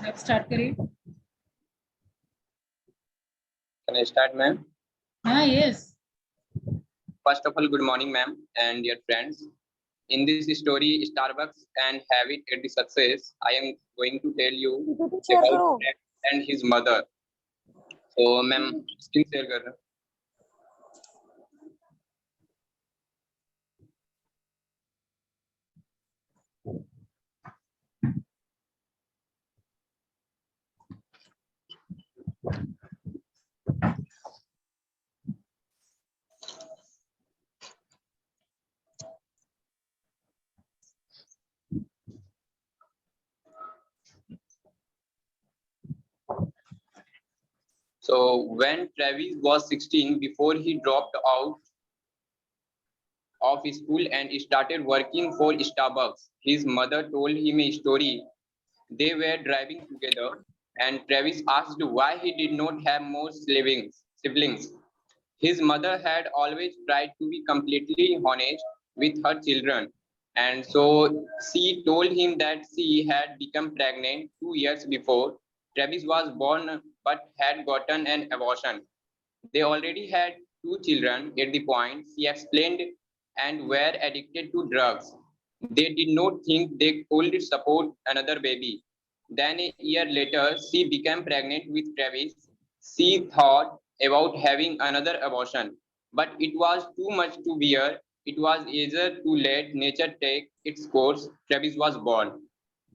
आप स्टार्ट करिए. Can I start, ma'am? हाँ, yes. First of all, good morning, ma'am, and dear friends. In this story, Starbucks and Habit at the Success, I am going to tell you about Fred and his mother. So, ma'am, screen share कर रहा. So, when Travis was 16, before he dropped out of school and started working for Starbucks, his mother told him a story. They were driving together, and Travis asked why he did not have more siblings. His mother had always tried to be completely honest with her children, and so she told him that she had become pregnant 2 years before Travis was born but had gotten an abortion. They already had two children at the point, she explained, and were addicted to drugs. They did not think they could support another baby. Then a year later, she became pregnant with Travis. She thought about having another abortion, but it was too much to bear. It was easier to let nature take its course. Travis was born.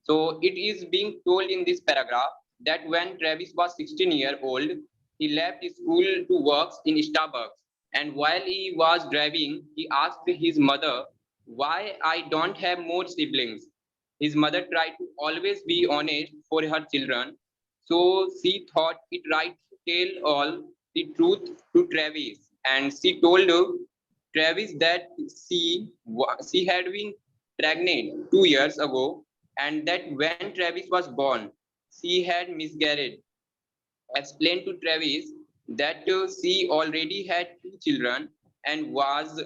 So it is being told in this paragraph that when Travis was 16 years old, he left school to work in Starbucks. And while he was driving, he asked his mother, why I don't have more siblings. His mother tried to always be honest for her children. So she thought it right to tell all the truth to Travis. And she told Travis that she had been pregnant 2 years ago and that when Travis was born, she had miscarried. Explained to Travis that she already had two children and was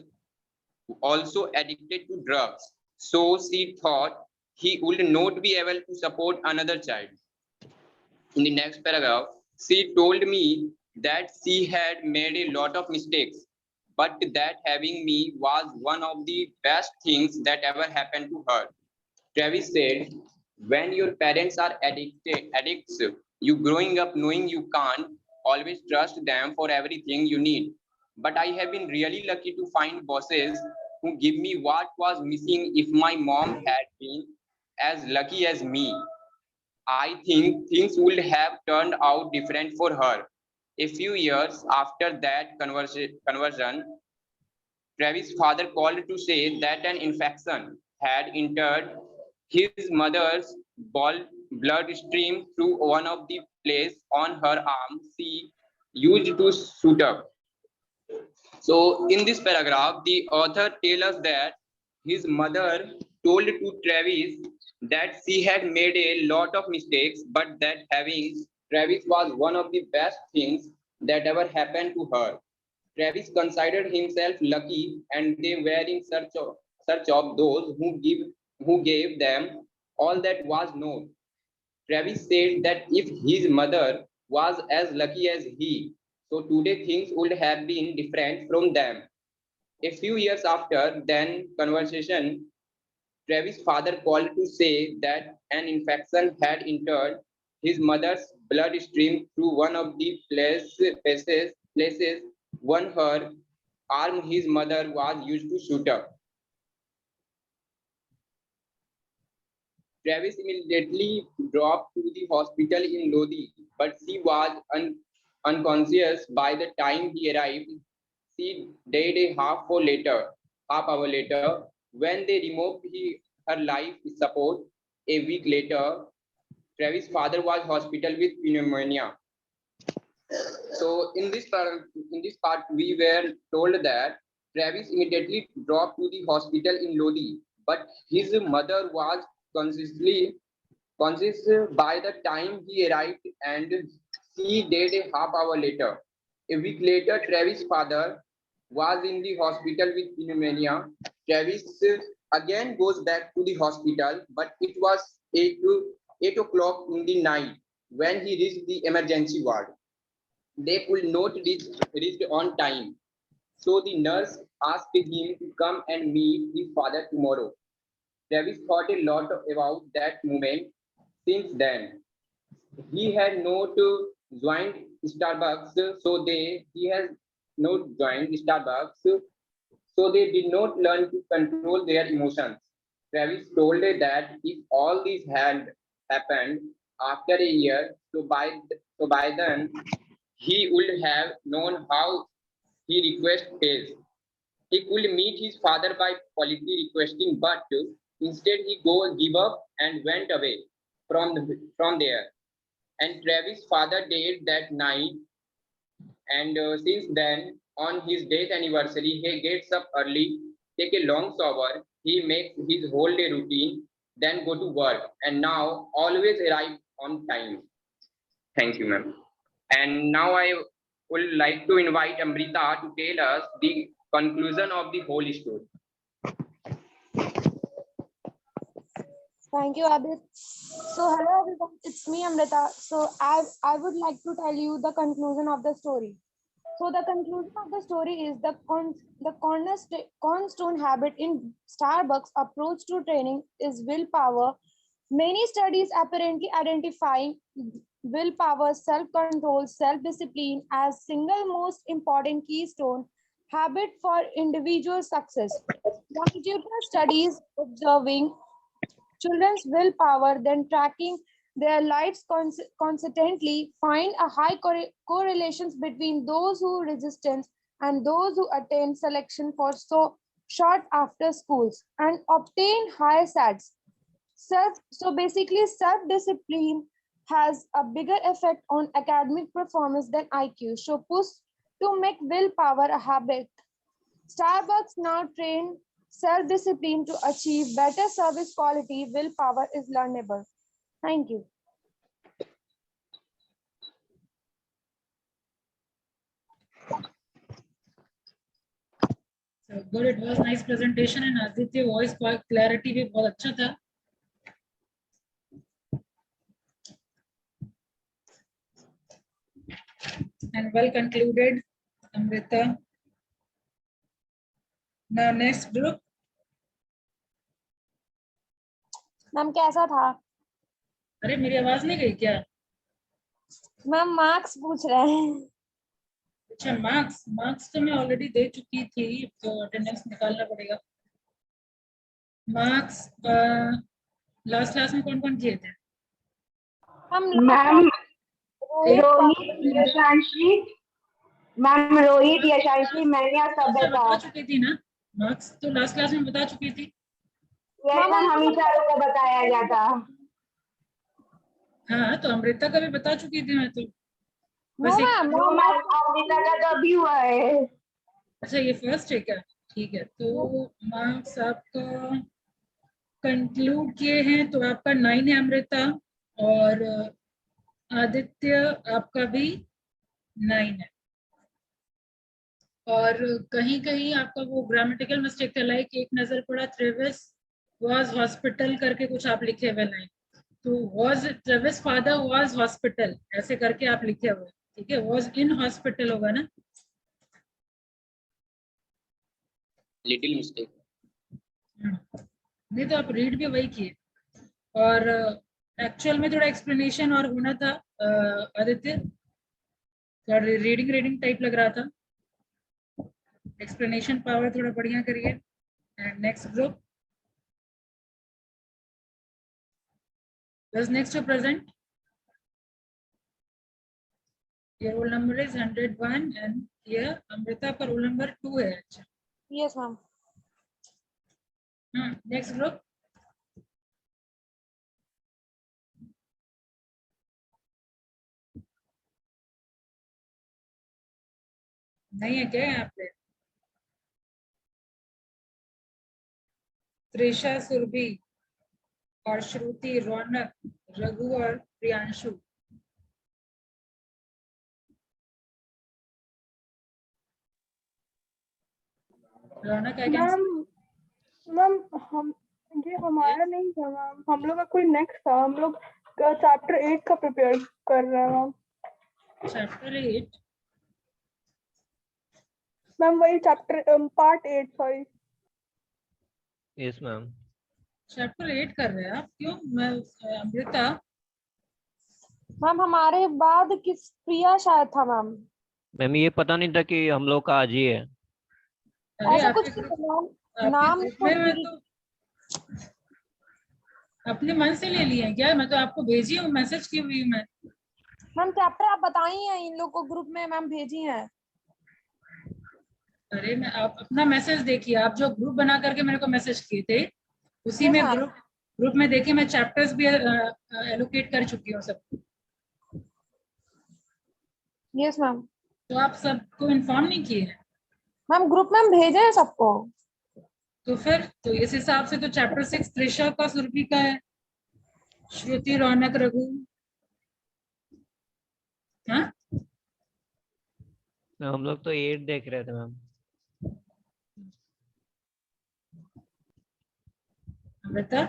also addicted to drugs. So she thought he would not be able to support another child. In the next paragraph, she told me that she had made a lot of mistakes, but that having me was one of the best things that ever happened to her. Travis said, when your parents are addicts, you growing up knowing you can't always trust them for everything you need. But I have been really lucky to find bosses who give me what was missing if my mom had been as lucky as me. I think things would have turned out different for her. A few years after that conversion, Travis' father called to say that an infection had entered his mother's bloodstream through one of the places on her arm she used to shoot up. So, in this paragraph, the author tells us that his mother told to Travis that she had made a lot of mistakes, but that having Travis was one of the best things that ever happened to her. Travis considered himself lucky, and they were in search of those who gave them all that was known. Travis said that if his mother was as lucky as he, so today things would have been different from them. A few years after then conversation, Travis' father called to say that an infection had entered his mother's bloodstream through one of the places one her arm his mother was used to shoot up. Travis immediately dropped to the hospital in Lodi, but she was unconscious by the time he arrived. She died a half hour later, when they removed her life support. A week later, Travis' father was hospital with pneumonia. So in this part, we were told that Travis immediately dropped to the hospital in Lodi, but his mother was conscious by the time he arrived, and she died a half hour later. A week later, Travis' father was in the hospital with pneumonia. Travis again goes back to the hospital, but it was 8 o'clock in the night when he reached the emergency ward. They could not reach on time. So the nurse asked him to come and meet his father tomorrow. Travis thought a lot about that moment. Since then, he had not joined Starbucks, he has not joined Starbucks, so they did not learn to control their emotions. Travis told that if all this had happened after a year, so by then he would have known how he request pays. He could meet his father by politely requesting, but instead he give up and went away from there. And Travis' father died that night, and since then, on his death anniversary, he gets up early, take a long shower, he makes his whole day routine, then go to work, and now always arrive on time. Thank you, ma'am. And now I would like to invite Amrita to tell us the conclusion of the whole story. Thank you, Abid. So, hello everyone, it's me, Amrita. So, I would like to tell you the conclusion of the story. So, the conclusion of the story is the cornerstone habit in Starbucks approach to training is willpower. Many studies apparently identifying willpower, self-control, self-discipline as single most important keystone habit for individual success. Longitudinal studies observing children's willpower, then tracking their lives consistently, find a high correlations between those who resistance and those who attain selection for so short after schools and obtain higher SATs. So basically, self-discipline has a bigger effect on academic performance than IQ. So push to make willpower a habit. Starbucks now train self-discipline to achieve better service quality. Willpower is learnable. Thank you. So good, it was nice presentation and Aditya voice clarity भी बहुत अच्छा था. And well concluded, Amrita. Now next group. Ma'am कैसा था? अरे मेरी आवाज नहीं गई क्या? मैम मार्क्स पूछ रहे हैं. अच्छा मार्क्स तो मैं ऑलरेडी दे चुकी थी, तो अटेंडेंस निकालना पड़ेगा. मार्क्स लास्ट क्लास में कौन कौन किए थे? मैम रोहित यशांशी, मैम रोहित यशांशी मैंने सब बता चुकी थी ना. मार्क्स तो लास्ट क्लास में बता चुकी थी. मैम हम ही चारों को बताया गया था. हाँ तो अमृता का भी बता चुकी थी मैं तो. अमृता का तो अभी हुआ है. अच्छा ये फर्स्ट है क्या? ठीक है, तो मार्क्स आपका कंक्लूड किए हैं तो आपका 9 है अमृता, और आदित्य आपका भी 9 है. और कहीं कहीं आपका वो ग्रामेटिकल मिस्टेक था, लाइक एक नजर पड़ा ट्रेविस वाज हॉस्पिटल करके कुछ आप लिखे हुए नहीं, तो was Travis father was hospital ऐसे करके आप लिखे हुए. ठीक है, वाज इन हॉस्पिटल होगा ना. Little mistake. नहीं तो आप रीड भी वही किए, और एक्चुअल में थोड़ा एक्सप्लेनेशन और होना था. आदित्य थोड़ा रीडिंग टाइप लग रहा था. एक्सप्लेनेशन पावर थोड़ा बढ़िया करिए. And next group was next to present. Your roll number is 101 and here Amrita का roll number 2 है. अच्छा. Yes ma'am. Next group. नहीं है क्या यहाँ पे? त्रिशा, सुरभि और श्रुति, रौनक, रघु और प्रियांशु. रौनक मैम हम ये हमारा नहीं था मैम, हम लोग का कोई नेक्स्ट था. हम लोग चैप्टर 8 का प्रिपेयर कर रहे हैं मैम। चैप्टर 8 मैम वही chapter part 8 sorry. Yes ma'am. Chapter 8 कर रहे हैं आप? क्यों? मैं अमृता, मैम हमारे बाद किस प्रिया शायद था मैम। मैम ये पता नहीं था कि हम लोग का आज ही है। अरे ऐसा आपके कुछ ग्रुप नाम नाम में मैं तो अपने मन से ले लिए हैं क्या? मैं तो आपको भेजी हूँ, मैसेज की हुई मैं। मैम चैप्टर आप बताई हैं इन लोग को ग्रुप में मैम भेजी हैं। अरे मैं, आप अपना मैसेज देखिए, आप जो ग्रुप बना करके मेरे को मैसेज किए थे उसी Yes, में ma'am. ग्रुप में देखिए, मैं चैप्टर्स भी एलोकेट कर चुकी हूँ सबको। Yes ma'am. तो आप सबको इन्फॉर्म नहीं किए हैं? मैम ग्रुप में हम भेजे हैं सबको। तो फिर तो इस हिसाब से तो चैप्टर 6 त्रिशा का, सुरभि का है, श्रुति, रौनक, रघु। हाँ, हम लोग तो 8 देख रहे थे मैम। बता।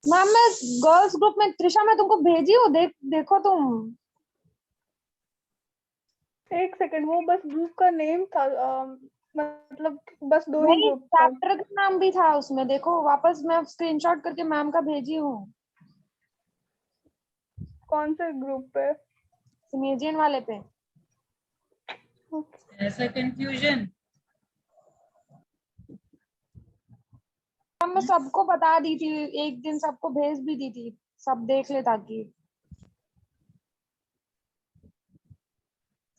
मैम मैं गर्ल्स ग्रुप में त्रिशा मैं तुमको भेजी हूँ, देखो तुम। एक सेकंड, वो बस ग्रुप का नेम था, मतलब बस 2 ही नहीं ग्रुप था। चैप्टर का नाम भी था उसमें, देखो वापस मैं स्क्रीनशॉट करके मैम का भेजी हूँ। कौन से ग्रुप पे? सिमेजियन वाले पे। ऐसा कंफ्यूजन? मैम मैं सबको बता दी थी, एक दिन सबको भेज भी दी थी, सब देख ले ताकि।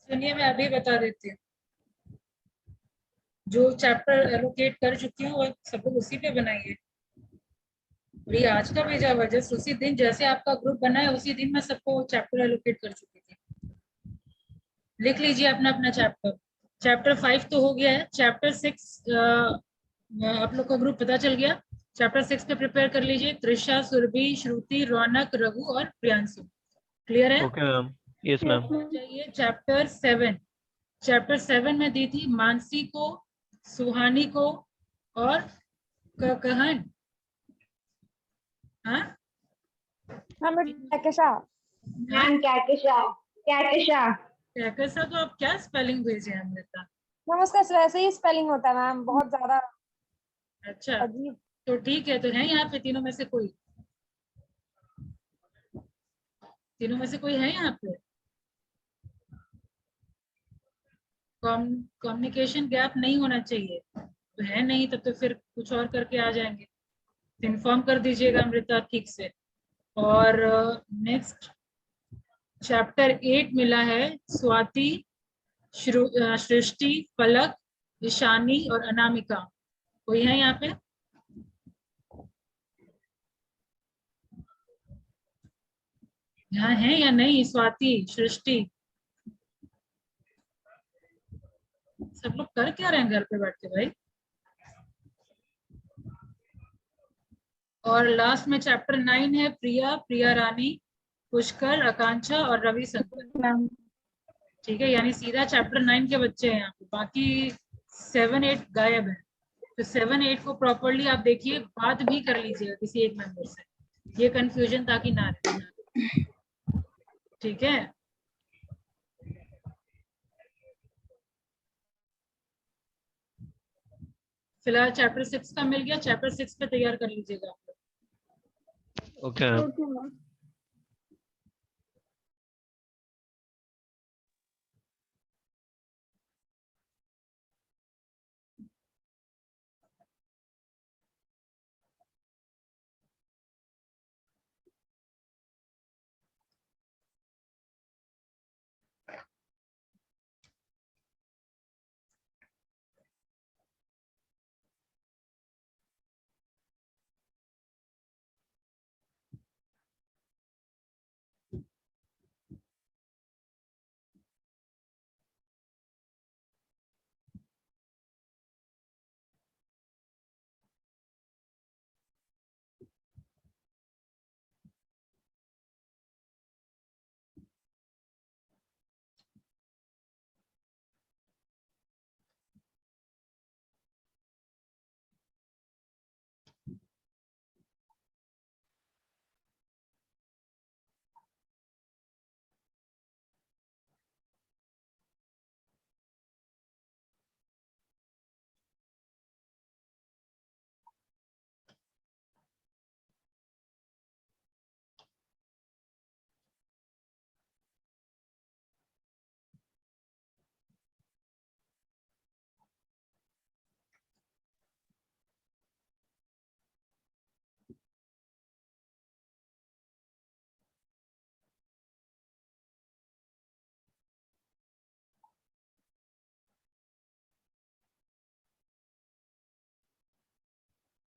सुनिए, मैं अभी बता देती हूँ। जो चैप्टर एलोकेट कर चुकी हूँ वो सब लोग उसी पे बनाइए। और ये आज का भेजा हुआ, जस्ट उसी दिन जैसे आपका ग्रुप बना है उसी दिन मैं सबको चैप्टर एलोकेट कर चुकी थी। लिख लीजिए अपना अपना चैप्टर। चैप्टर 5 तो हो गया है, चैप्टर 6 आप लोग का ग्रुप पता चल गया। चैप्टर 6 पे प्रिपेयर कर लीजिए, त्रिशा, सुरभि, श्रुति, रौनक, रघु और प्रियांशु। क्लियर है? Okay ma'am. Yes ma'am. चाहिए चैप्टर 7। चैप्टर 7 में दी थी मानसी को, सुहानी को और कहन। हाँ, मैम कैसा मैम कैकेशा, कैकेशा। कैसा? तो आप क्या स्पेलिंग भेजे हैं अमृता? मैम उसका वैसे ही स्पेलिंग होता है मैम, बहुत ज्यादा अच्छा, अजीब। तो ठीक है। तो है यहाँ पे तीनों में से कोई? तीनों में से कोई है यहाँ पे? कम्युनिकेशन गैप नहीं होना चाहिए। तो है नहीं, तब तो फिर कुछ और करके आ जाएंगे। इन्फॉर्म कर दीजिएगा अमृता ठीक से। और नेक्स्ट चैप्टर 8 मिला है स्वाति, सृष्टि, पलक, ईशानी और अनामिका। कोई है यहाँ पे? यहाँ है या नहीं? स्वाति, सृष्टि, सब लोग कर क्या रहे हैं घर पे बैठ के भाई? और लास्ट में चैप्टर 9 है प्रिया, प्रिया रानी, पुष्कर, आकांक्षा और रवि शंकर। मैम ठीक है, यानी सीधा चैप्टर 9 के बच्चे हैं यहाँ पे, बाकी 7-8 गायब है। तो 7-8 को प्रॉपरली आप देखिए, बात भी कर लीजिएगा किसी एक मेंबर से, ये कंफ्यूजन ताकि ना रहे। ठीक है? फिलहाल चैप्टर 6 का मिल गया, चैप्टर 6 पे तैयार कर लीजिएगा आप लोग। Okay ma'am. Okay ma'am.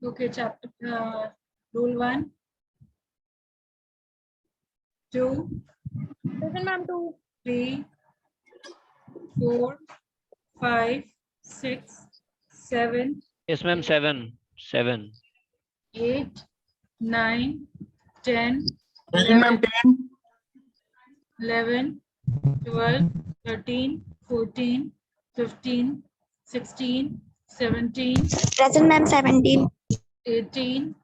Okay, chapter rule 1, 2, Present, ma'am. 2. 3, 4, 5, 6, 7, Yes, ma'am. 7. 8, 9, 10, Present, ma'am. 10. 11, 12, 13, 14, 15, 16, 17, Present, ma'am. 17. 18,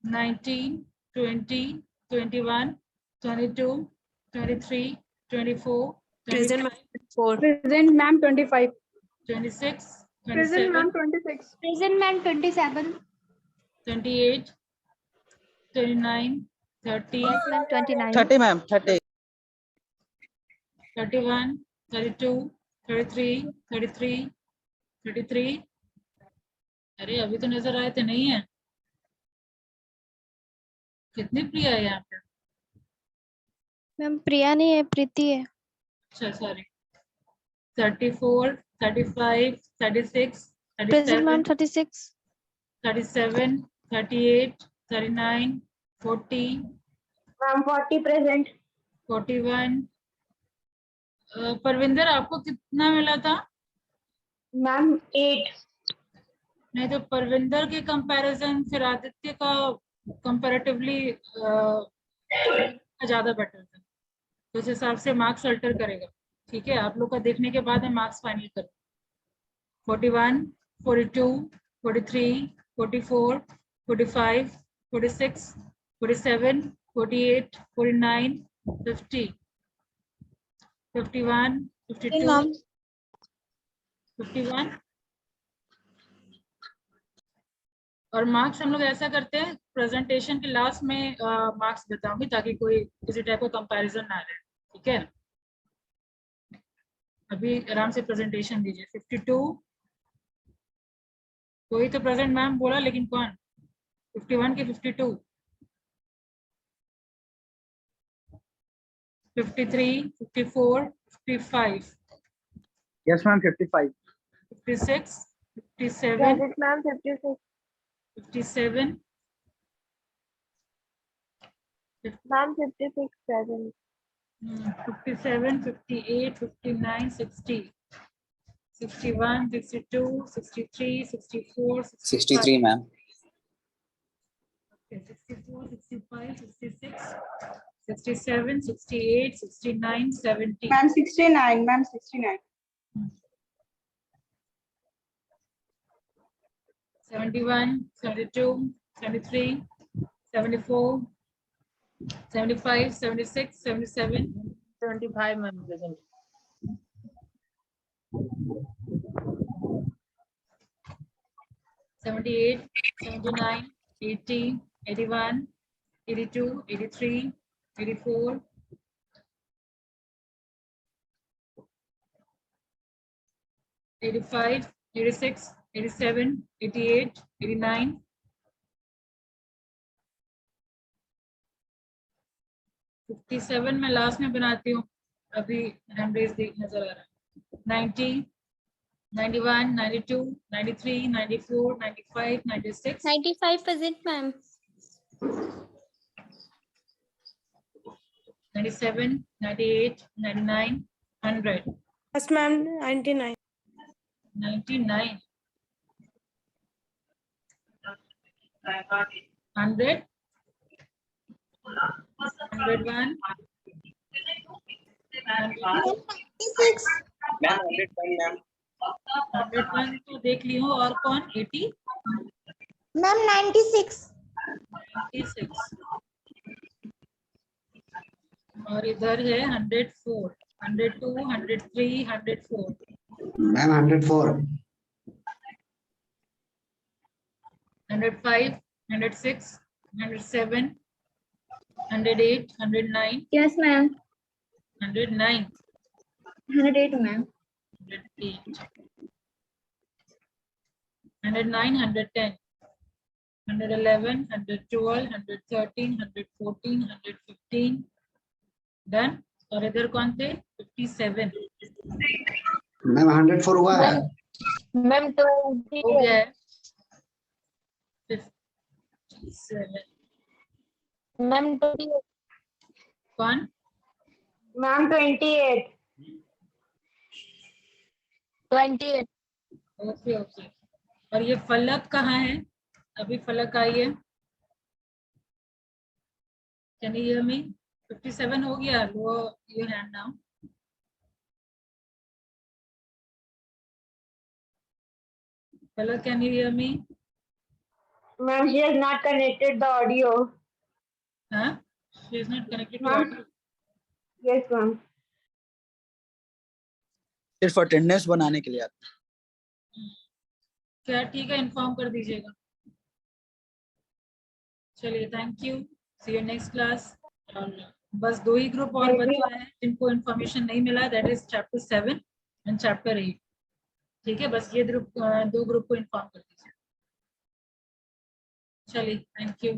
19, 20, 21, 22, 23, 24, 25, 4. Present, ma'am. 25. 26, Present, 27, ma'am. 26. Present, ma'am. 27. 28, 29, 30, Yes, ma'am. 29. 30, ma'am. 30. 31, 32, 33, 33, 33. अरे अभी तो नजर आए थे, नहीं है? कितनी प्रिया है यहाँ पे? मैम प्रिया नहीं है, प्रीति है। अच्छा, sorry. 34, 35, 36, present ma'am 37, 36। 37, 38, 39, 40, Ma'am, 40 present. 41. Parvinder, आपको कितना मिला था? Ma'am, 8. नहीं तो परविंदर के कंपैरिजन फिर आदित्य का कंपैरेटिवली ज्यादा बेटर था, तो उस हिसाब से मार्क्स अल्टर करेगा। ठीक है, आप लोग का देखने के बाद मैं मार्क्स फाइनल करूँ। 41, 42, 43, 44, 45, 46, 47, 48, 49, 50, 51, 52, 51। और मार्क्स हम लोग ऐसा करते हैं, प्रेजेंटेशन के लास्ट में मार्क्स बताऊंगी ताकि कोई किसी टाइप का कंपैरिजन ना रहे। ठीक है, अभी आराम से प्रेजेंटेशन दीजिए। 52, कोई तो प्रेजेंट मैम बोला, लेकिन कौन? 51 की 52, 53, 54, 55, Yes, ma'am. 55. 56, 57, Present, ma'am. 56. 57, Ma'am, 56 present. 57, 58, 59, 60, 61, 62, 63, 64, 63, ma'am. 64, 65, 66, 67, 68, 69, 70. Ma'am, 69. Ma'am, 69. 71, 72, 73, 74, 75, 76, 77. 75, ma'am, present. 78, 79, 80, 81, 82, 83, 84, 85, 86, 87, 88, 89, 57 मैं लास्ट में बनाती हूँ, अभी हैंडरेज देख नजर आ रहा है। 90, 91, 92, 93, 94, 95, 96, 95 present ma'am. 97, 98, 99, 100. Yes, ma'am. 99. 99, 100, 101, 96 ma'am 101 ma'am 101 तो देख ली हो। और कौन? 80, मैम 96 96, और इधर है 104, 102, 103, 104, Ma'am, 104. 105, 106, 107, 108, 109, Yes, ma'am. 109, 108, ma'am. 108, 109, 110, 111, 112, 113, 114, 115, done. और इधर कौन थे? 57 Ma'am, 104 हुआ है. Ma'am, 20. हो गया है। 7 मैम 28 कौन? Ma'am 28 28 okay okay. और ये फलक कहाँ है? अभी फलक आई है। Can you hear me? 57 हो गया। लो योर हैंड नाउ। फलक, can you hear me? Ma'am she has not connected the audio. हाँ, she is not connected to Ma'am. audio. Yes ma'am. सिर्फ अटेंडेंस बनाने के लिए आता क्या ठीक है, इन्फॉर्म कर दीजिएगा। चलिए, thank you, see you next class. बस 2 ही ग्रुप और बचा है जिनको इन्फॉर्मेशन नहीं मिला, that is chapter 7 and chapter 8। ठीक है, बस ये 2 ग्रुप को इन्फॉर्म कर दीजिए। चलिए, थैंक यू।